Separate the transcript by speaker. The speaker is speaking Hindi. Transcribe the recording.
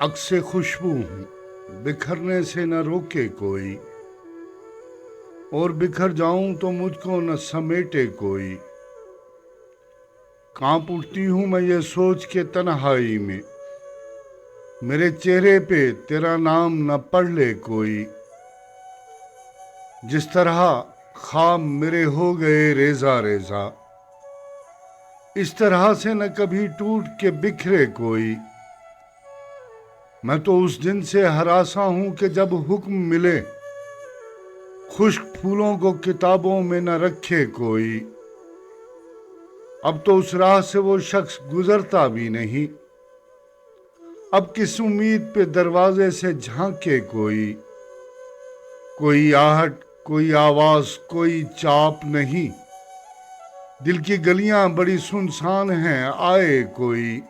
Speaker 1: अक्से खुशबू हूँ, बिखरने से न रोके कोई, और बिखर जाऊं तो मुझको न समेटे कोई। कांप उठती हूँ मैं ये सोच के तन्हाई में, मेरे चेहरे पे तेरा नाम न पढ़ ले कोई। जिस तरह ख्वाब मेरे हो गए रेजा रेजा, इस तरह से न कभी टूट के बिखरे कोई। मैं तो उस दिन से हरासा हूं कि जब हुक्म मिले, खुश्क फूलों को किताबों में न रखे कोई। अब तो उस राह से वो शख्स गुजरता भी नहीं, अब किस उम्मीद पे दरवाजे से झांके कोई। कोई आहट, कोई आवाज, कोई चाप नहीं, दिल की गलियां बड़ी सुनसान हैं, आए कोई।